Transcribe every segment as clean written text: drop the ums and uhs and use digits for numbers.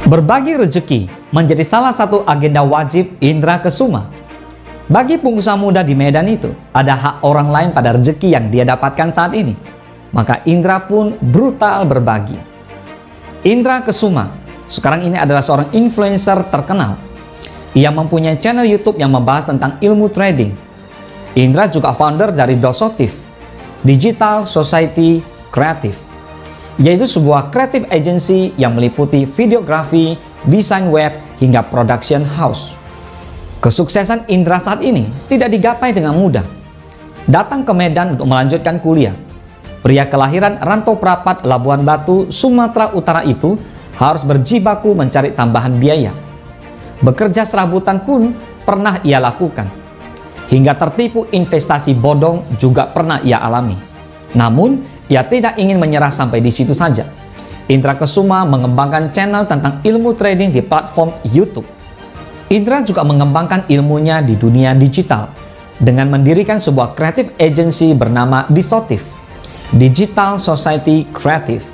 Berbagi rezeki menjadi salah satu agenda wajib Indra Kesuma. Bagi pengusaha muda di Medan itu, ada hak orang lain pada rezeki yang dia dapatkan saat ini. Maka Indra pun brutal berbagi. Indra Kesuma sekarang ini adalah seorang influencer terkenal. Ia mempunyai channel YouTube yang membahas tentang ilmu trading. Indra juga founder dari Dosotif, Digital Society Creative, yaitu sebuah creative agency yang meliputi videografi, desain web, hingga production house. Kesuksesan Indra saat ini tidak digapai dengan mudah. Datang ke Medan untuk melanjutkan kuliah. Pria kelahiran Rantau Prapat, Labuan Batu, Sumatera Utara itu harus berjibaku mencari tambahan biaya. Bekerja serabutan pun pernah ia lakukan. Hingga tertipu investasi bodong juga pernah ia alami. Namun, ia tidak ingin menyerah sampai di situ saja. Indra Kesuma mengembangkan channel tentang ilmu trading di platform YouTube. Indra juga mengembangkan ilmunya di dunia digital dengan mendirikan sebuah creative agency bernama Disotif, Digital Society Creative.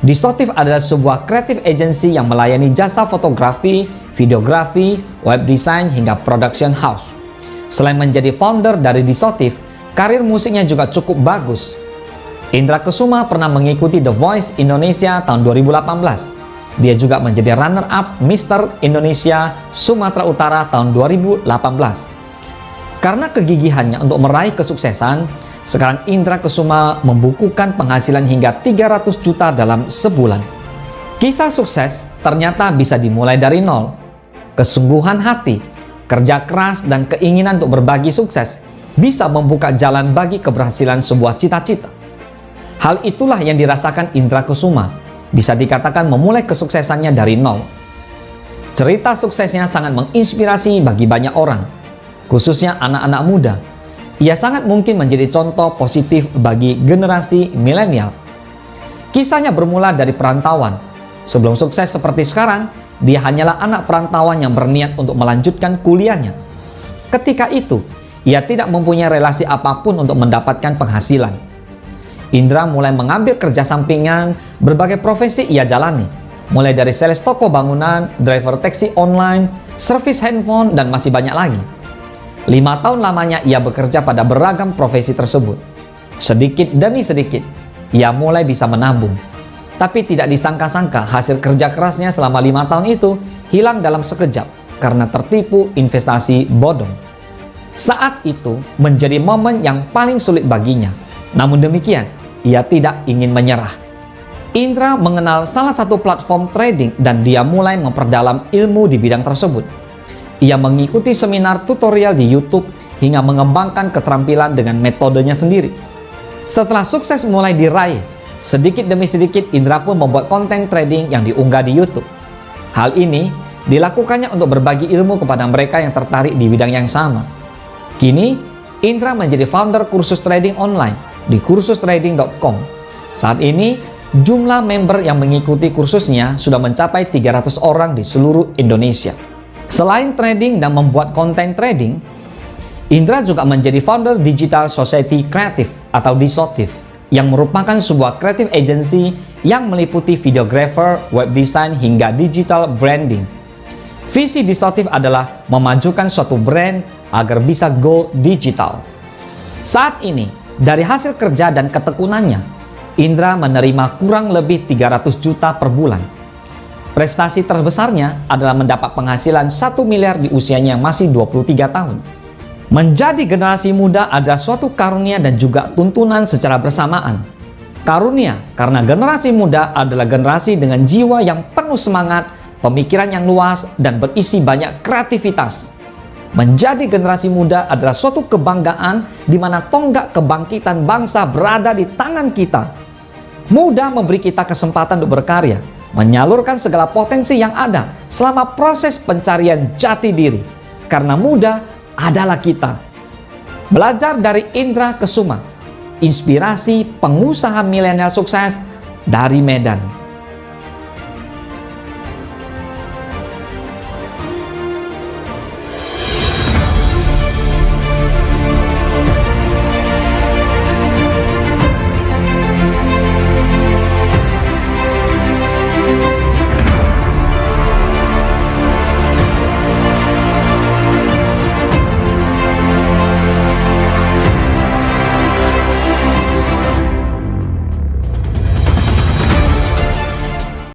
Disotif adalah sebuah creative agency yang melayani jasa fotografi, videografi, web design, hingga production house. Selain menjadi founder dari Disotif, karir musiknya juga cukup bagus. Indra Kesuma pernah mengikuti The Voice Indonesia tahun 2018. Dia juga menjadi runner-up Mr. Indonesia Sumatera Utara tahun 2018. Karena kegigihannya untuk meraih kesuksesan, sekarang Indra Kesuma membukukan penghasilan hingga 300 juta dalam sebulan. Kisah sukses ternyata bisa dimulai dari nol. Kesungguhan hati, kerja keras, dan keinginan untuk berbagi sukses bisa membuka jalan bagi keberhasilan sebuah cita-cita. Hal itulah yang dirasakan Indra Kesuma, bisa dikatakan memulai kesuksesannya dari nol. Cerita suksesnya sangat menginspirasi bagi banyak orang, khususnya anak-anak muda. Ia sangat mungkin menjadi contoh positif bagi generasi milenial. Kisahnya bermula dari perantauan. Sebelum sukses seperti sekarang, dia hanyalah anak perantauan yang berniat untuk melanjutkan kuliahnya. Ketika itu, ia tidak mempunyai relasi apapun untuk mendapatkan penghasilan. Indra mulai mengambil kerja sampingan, berbagai profesi ia jalani, mulai dari sales toko bangunan, driver taksi online, servis handphone, dan masih banyak lagi. 5 tahun lamanya ia bekerja pada beragam profesi tersebut. Sedikit demi sedikit, ia mulai bisa menabung. Tapi tidak disangka-sangka hasil kerja kerasnya selama 5 tahun itu hilang dalam sekejap karena tertipu investasi bodong. Saat itu menjadi momen yang paling sulit baginya. Namun demikian, ia tidak ingin menyerah. Indra mengenal salah satu platform trading dan dia mulai memperdalam ilmu di bidang tersebut. Ia mengikuti seminar tutorial di YouTube hingga mengembangkan keterampilan dengan metodenya sendiri. Setelah sukses mulai diraih, sedikit demi sedikit Indra pun membuat konten trading yang diunggah di YouTube. Hal ini dilakukannya untuk berbagi ilmu kepada mereka yang tertarik di bidang yang sama. Kini, Indra menjadi founder kursus trading online di kursustrading.com. Saat ini, jumlah member yang mengikuti kursusnya sudah mencapai 300 orang di seluruh Indonesia. Selain trading dan membuat konten trading, Indra juga menjadi founder Digital Society Creative atau Disotif, yang merupakan sebuah creative agency yang meliputi videographer, web design, hingga digital branding. Visi Disotif adalah memajukan suatu brand agar bisa go digital. Saat ini, dari hasil kerja dan ketekunannya, Indra menerima kurang lebih 300 juta per bulan. Prestasi terbesarnya adalah mendapat penghasilan 1 miliar di usianya yang masih 23 tahun. Menjadi generasi muda adalah suatu karunia dan juga tuntunan secara bersamaan. Karunia karena generasi muda adalah generasi dengan jiwa yang penuh semangat, pemikiran yang luas, dan berisi banyak kreativitas. Menjadi generasi muda adalah suatu kebanggaan di mana tonggak kebangkitan bangsa berada di tangan kita. Muda memberi kita kesempatan untuk berkarya, menyalurkan segala potensi yang ada selama proses pencarian jati diri. Karena muda adalah kita. Belajar dari Indra Kesuma, inspirasi pengusaha milenial sukses dari Medan.